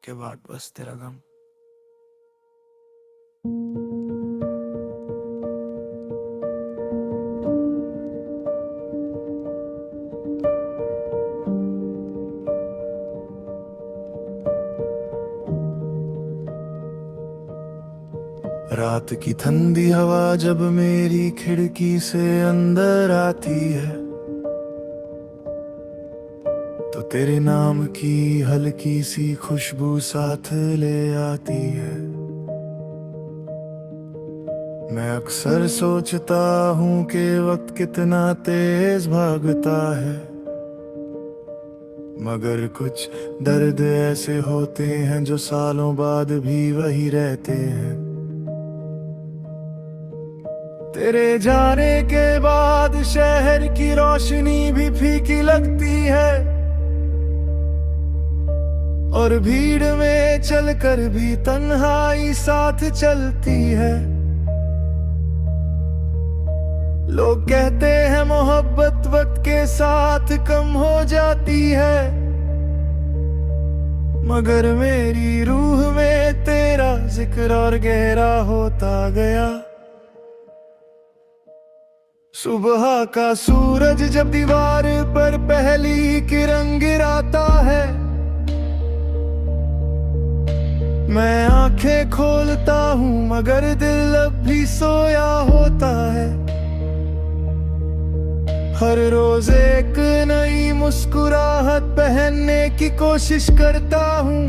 के बाद बस तेरा गम। रात की ठंडी हवा जब मेरी खिड़की से अंदर आती है तो तेरे नाम की हल्की सी खुशबू साथ ले आती है। मैं अक्सर सोचता हूँ कि वक्त कितना तेज भागता है, मगर कुछ दर्द ऐसे होते हैं जो सालों बाद भी वही रहते हैं। तेरे जाने के बाद शहर की रोशनी भी फीकी लगती है और भीड़ में चलकर भी तन्हाई साथ चलती है। लोग कहते हैं मोहब्बत वक्त के साथ कम हो जाती है, मगर मेरी रूह में तेरा जिक्र और गहरा होता गया। सुबह का सूरज जब दीवार पर पहली किरण गिराता है, मैं आंखें खोलता हूँ मगर दिल अब भी सोया होता है। हर रोज एक नई मुस्कुराहट पहनने की कोशिश करता हूँ,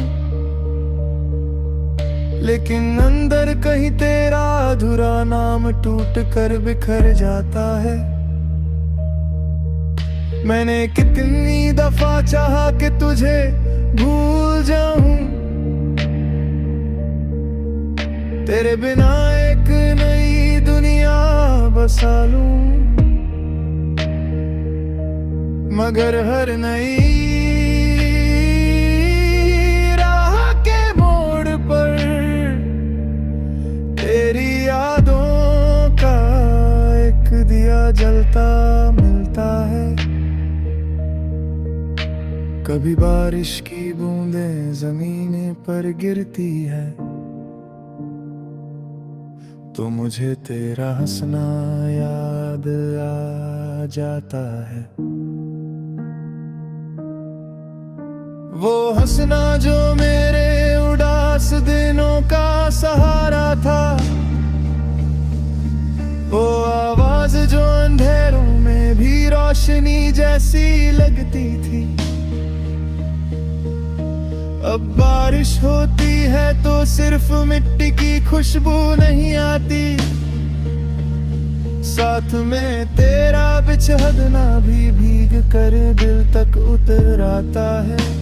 लेकिन अंदर कहीं तेरा अधूरा नाम टूट कर बिखर जाता है। मैंने कितनी दफा चाहा कि तुझे भूल जाऊं, तेरे बिना एक नई दुनिया बसा लूं, मगर हर नई राह के मोड़ पर तेरी यादों का एक दिया जलता मिलता है। कभी बारिश की बूंदें जमीन पर गिरती है तो मुझे तेरा हंसना याद आ जाता है। वो हंसना जो मेरे उदास दिनों का सहारा था, वो आवाज जो अंधेरों में भी रोशनी जैसी लगती थी। अब बारिश होती है तो सिर्फ मिट्टी की खुशबू नहीं आती, साथ में तेरा बिछड़ना भी भीग कर दिल तक उतर आता है।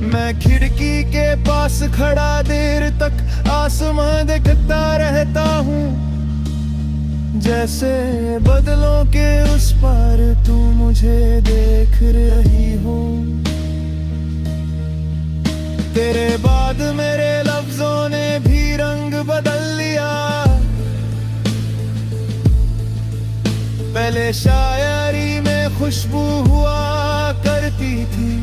मैं खिड़की के पास खड़ा देर तक आसमां देखता रहता हूँ, जैसे बादलों के उस पार तू मुझे देख रही हो। तेरे बाद मेरे लफ्जों ने भी रंग बदल लिया, पहले शायरी में खुशबू हुआ करती थी,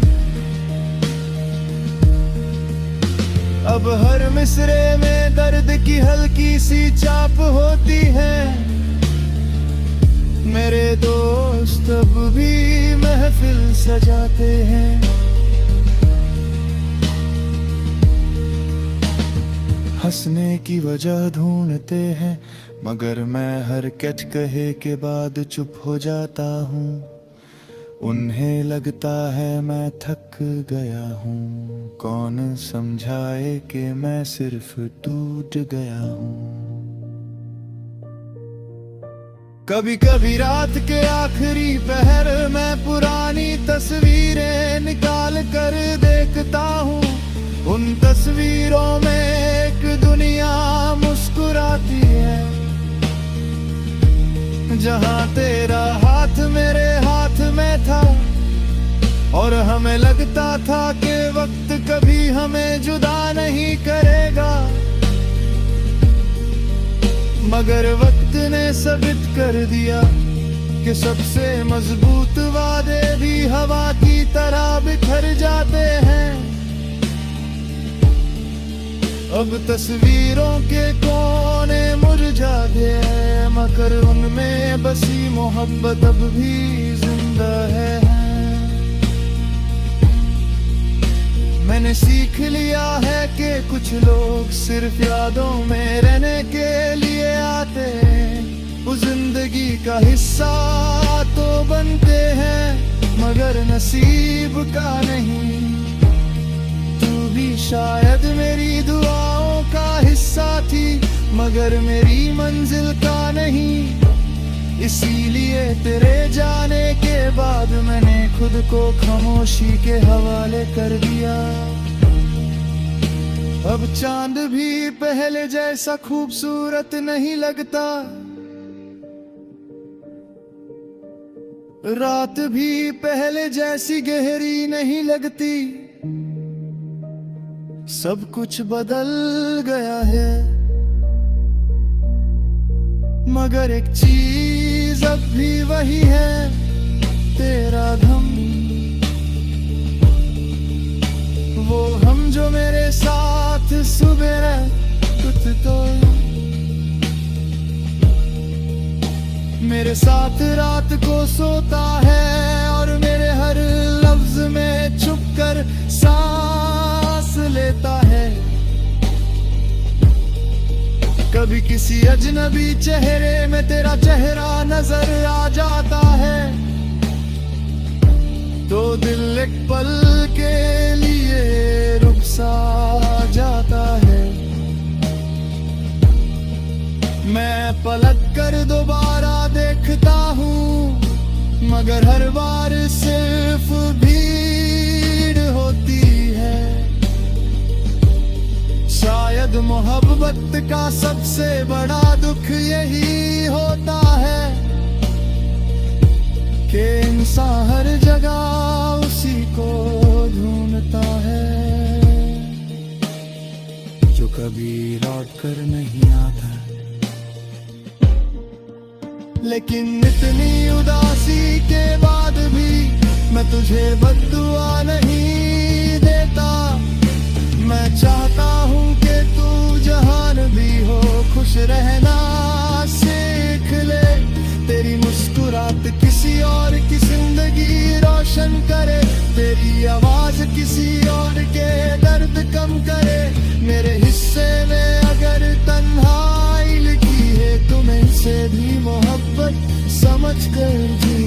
अब हर मिसरे में दर्द की हल्की सी चाप होती है। मेरे दोस्त अब भी महफिल सजाते हैं, हंसने की वजह ढूंढते हैं, मगर मैं हर कैच कहे के बाद चुप हो जाता हूँ। उन्हें लगता है मैं थक गया हूँ, कौन समझाए कि मैं सिर्फ टूट गया हूँ। कभी कभी रात के आखिरी पहर मैं पुरानी तस्वीरें निकाल कर देखता हूँ, उन तस्वीरों में एक दुनिया मुस्कुराती है, जहाँ तेरा हाथ मेरे हाथ में था और हमें लगता था कि वक्त कभी हमें जुदा नहीं करेगा, मगर वक्त ने साबित कर दिया कि सबसे मजबूत वादे भी हवा की तरह बिखर जाते हैं। अब तस्वीरों के कोने मुरझा गए, मगर उनमें बसी मोहब्बत अब भी जिंदा है। मैंने सीख लिया है कि कुछ लोग सिर्फ यादों में रहने के लिए आते हैं। वो जिंदगी का हिस्सा तो बनते हैं, मगर नसीब का नहीं। तू भी शायद मेरी दुआओं का हिस्सा थी, मगर मेरी मंजिल का नहीं। इसीलिए तेरे जाने के बाद मैंने खुद को खामोशी के हवाले कर दिया। अब चांद भी पहले जैसा खूबसूरत नहीं लगता, रात भी पहले जैसी गहरी नहीं लगती। सब कुछ बदल गया है, मगर एक चीज अब भी वही है, तेरा दम। वो हम जो मेरे साथ सुबह कुछ तो मेरे साथ रात को सोता है, और मेरे हर लफ्ज में छुपकर सांस लेता है। कभी किसी अजनबी चेहरे में तेरा चेहरा नजर आ जाता है, तो दिल एक पल के लिए रुक सा जाता है। मैं पलट कर दोबारा देखता हूँ, मगर हर बार सिर्फ भीड़ होती है। शायद मोहब्बत का सबसे बड़ा दुख यही होता है कि इंसान हर जगह उसी को ढूंढता है, जो कभी लौट कर नहीं आता। लेकिन इतनी उदासी के बाद भी मैं तुझे बद्दुआ नहीं देता। मैं चाहता हूँ कि तू जहान भी हो खुश रहना सीख ले। तेरी मुस्कुराहट किसी और की जिंदगी रोशन करे, तेरी आवाज किसी और के दर्द कम करे। मेरे हिस्से में अगर तन्हाई लिखी है, तुम्हें से भी मोहब्बत समझ कर जी।